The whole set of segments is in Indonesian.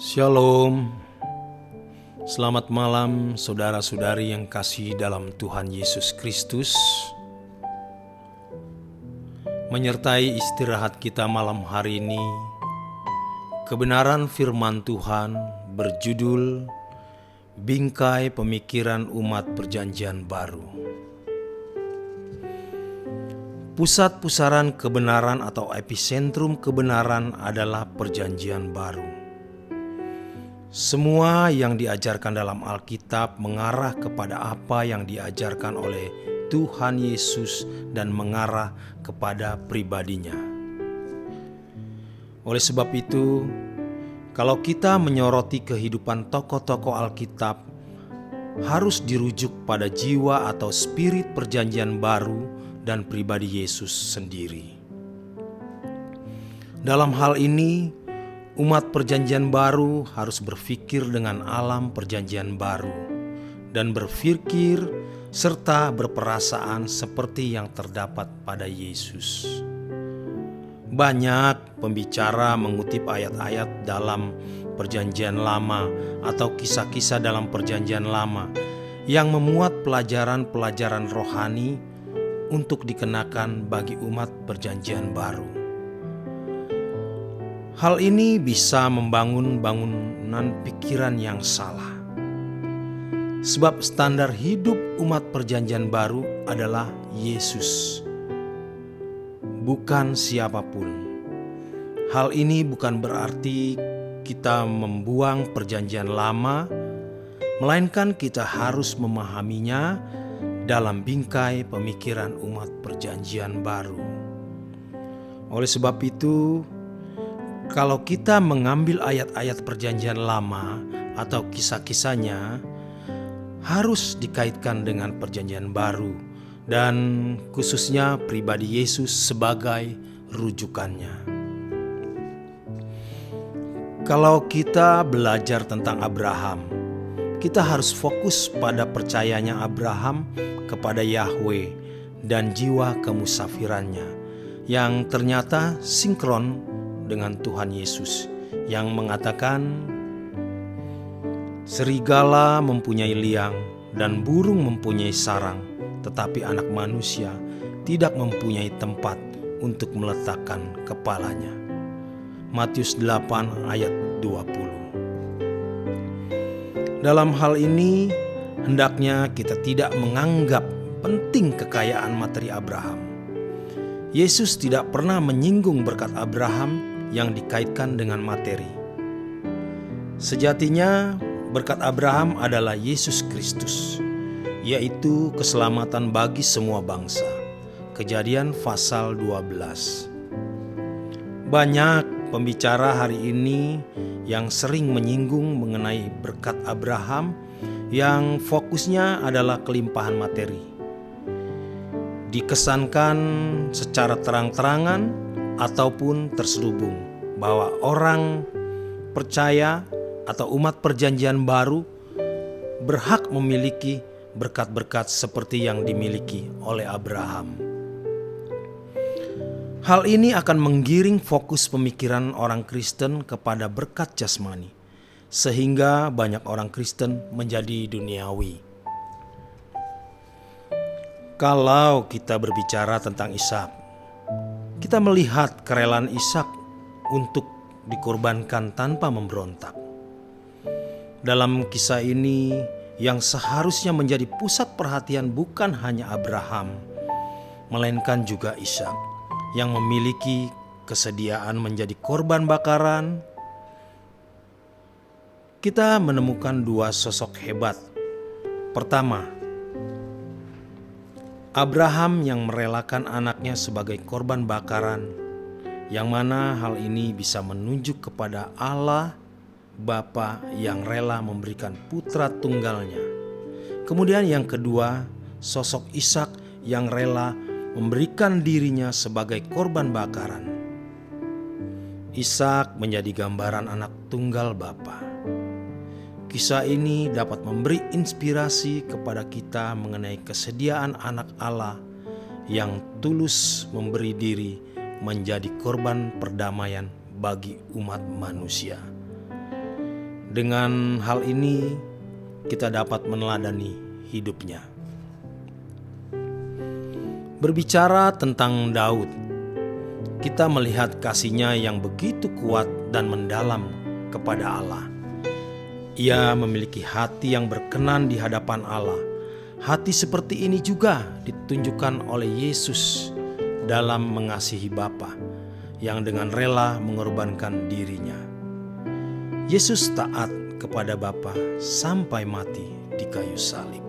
Shalom. Selamat malam saudara-saudari yang kasih dalam Tuhan Yesus Kristus. Menyertai istirahat kita malam hari ini, kebenaran firman Tuhan berjudul Bingkai Pemikiran Umat Perjanjian Baru. Pusat pusaran kebenaran atau epicentrum kebenaran adalah Perjanjian Baru. Semua yang diajarkan dalam Alkitab mengarah kepada apa yang diajarkan oleh Tuhan Yesus dan mengarah kepada pribadinya. Oleh sebab itu, kalau kita menyoroti kehidupan tokoh-tokoh Alkitab, harus dirujuk pada jiwa atau spirit Perjanjian Baru dan pribadi Yesus sendiri. Dalam hal ini, umat Perjanjian Baru harus berpikir dengan alam Perjanjian Baru dan berpikir serta berperasaan seperti yang terdapat pada Yesus. Banyak pembicara mengutip ayat-ayat dalam Perjanjian Lama atau kisah-kisah dalam Perjanjian Lama yang memuat pelajaran-pelajaran rohani untuk dikenakan bagi umat Perjanjian Baru. Hal ini bisa membangun bangunan pikiran yang salah. Sebab standar hidup umat Perjanjian Baru adalah Yesus, bukan siapapun. Hal ini bukan berarti kita membuang Perjanjian Lama, melainkan kita harus memahaminya dalam bingkai pemikiran umat Perjanjian Baru. Oleh sebab itu, kalau kita mengambil ayat-ayat Perjanjian Lama atau kisah-kisahnya, harus dikaitkan dengan Perjanjian Baru dan khususnya pribadi Yesus sebagai rujukannya. Kalau kita belajar tentang Abraham, kita harus fokus pada percayanya Abraham kepada Yahweh dan jiwa kemusafirannya yang ternyata sinkron dengan Tuhan Yesus yang mengatakan, serigala mempunyai liang dan burung mempunyai sarang, tetapi anak manusia tidak mempunyai tempat untuk meletakkan kepalanya. Matius 8 ayat 20. Dalam hal ini, hendaknya kita tidak menganggap penting kekayaan materi Abraham. Yesus tidak pernah menyinggung berkat Abraham yang dikaitkan dengan materi. Sejatinya berkat Abraham adalah Yesus Kristus, yaitu keselamatan bagi semua bangsa. Kejadian pasal 12. Banyak pembicara hari ini yang sering menyinggung mengenai berkat Abraham yang fokusnya adalah kelimpahan materi. Dikesankan secara terang-terangan ataupun terselubung bahwa orang percaya atau umat Perjanjian Baru berhak memiliki berkat-berkat seperti yang dimiliki oleh Abraham. Hal ini akan menggiring fokus pemikiran orang Kristen kepada berkat jasmani, sehingga banyak orang Kristen menjadi duniawi. Kalau kita berbicara tentang Ishak, kita melihat kerelaan Ishak untuk dikorbankan tanpa memberontak. Dalam kisah ini, yang seharusnya menjadi pusat perhatian bukan hanya Abraham, melainkan juga Ishak yang memiliki kesediaan menjadi korban bakaran. Kita menemukan dua sosok hebat. Pertama, Abraham yang merelakan anaknya sebagai korban bakaran, yang mana hal ini bisa menunjuk kepada Allah Bapa yang rela memberikan putra tunggalnya. Kemudian yang kedua, sosok Ishak yang rela memberikan dirinya sebagai korban bakaran. Ishak menjadi gambaran anak tunggal Bapa. Kisah ini dapat memberi inspirasi kepada kita mengenai kesediaan anak Allah yang tulus memberi diri menjadi korban perdamaian bagi umat manusia. Dengan hal ini kita dapat meneladani hidupnya. Berbicara tentang Daud, kita melihat kasihnya yang begitu kuat dan mendalam kepada Allah. Ia memiliki hati yang berkenan di hadapan Allah. Hati seperti ini juga ditunjukkan oleh Yesus dalam mengasihi Bapa yang dengan rela mengorbankan dirinya. Yesus taat kepada Bapa sampai mati di kayu salib.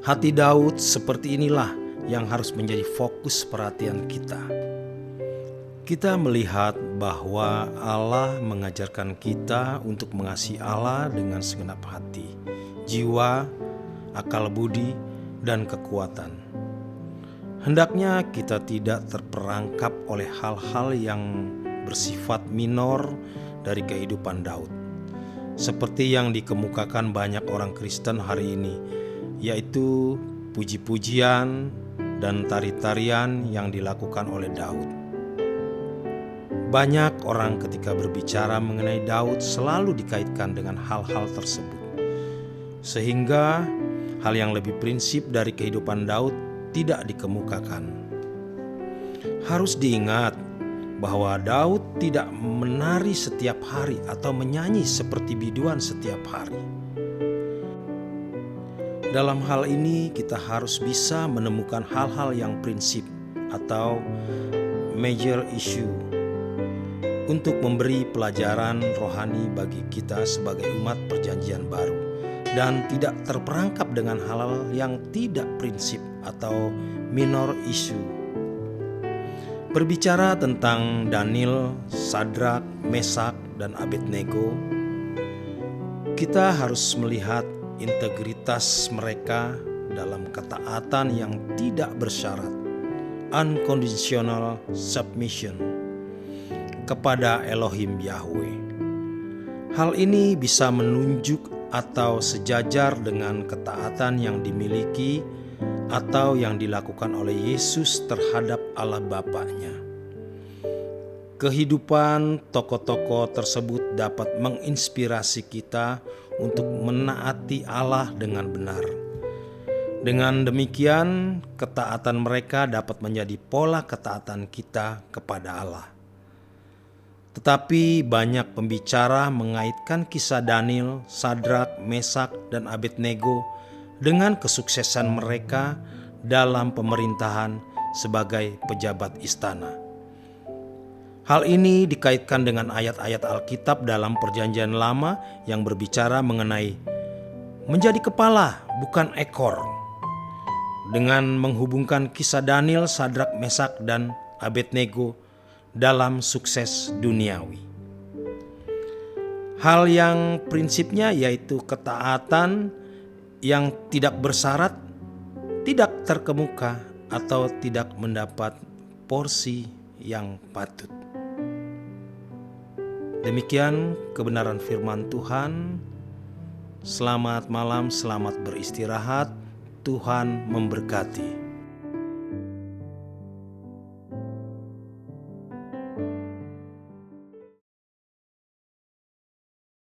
Hati Daud seperti inilah yang harus menjadi fokus perhatian kita. Kita melihat bahwa Allah mengajarkan kita untuk mengasihi Allah dengan segenap hati, jiwa, akal budi, dan kekuatan. Hendaknya kita tidak terperangkap oleh hal-hal yang bersifat minor dari kehidupan Daud, seperti yang dikemukakan banyak orang Kristen hari ini, yaitu puji-pujian dan tari-tarian yang dilakukan oleh Daud. Banyak orang ketika berbicara mengenai Daud selalu dikaitkan dengan hal-hal tersebut, sehingga hal yang lebih prinsip dari kehidupan Daud tidak dikemukakan. Harus diingat bahwa Daud tidak menari setiap hari atau menyanyi seperti biduan setiap hari. Dalam hal ini kita harus bisa menemukan hal-hal yang prinsip atau major issue untuk memberi pelajaran rohani bagi kita sebagai umat perjanjian baru dan tidak terperangkap dengan hal-hal yang tidak prinsip atau minor issue. Berbicara tentang Daniel, Sadrak, Mesak, dan Abednego, kita harus melihat integritas mereka dalam ketaatan yang tidak bersyarat, unconditional submission kepada Elohim Yahweh. Hal ini bisa menunjuk atau sejajar dengan ketaatan yang dimiliki atau yang dilakukan oleh Yesus terhadap Allah Bapanya. Kehidupan tokoh-tokoh tersebut dapat menginspirasi kita untuk menaati Allah dengan benar. Dengan demikian, ketaatan mereka dapat menjadi pola ketaatan kita kepada Allah. Tetapi banyak pembicara mengaitkan kisah Daniel, Sadrak, Mesak, dan Abednego dengan kesuksesan mereka dalam pemerintahan sebagai pejabat istana. Hal ini dikaitkan dengan ayat-ayat Alkitab dalam Perjanjian Lama yang berbicara mengenai menjadi kepala bukan ekor, dengan menghubungkan kisah Daniel, Sadrak, Mesak, dan Abednego dalam sukses duniawi. Hal yang prinsipnya yaitu ketaatan yang tidak bersyarat, tidak terkemuka, atau tidak mendapat porsi yang patut. Demikian kebenaran firman Tuhan. Selamat malam, selamat beristirahat. Tuhan memberkati.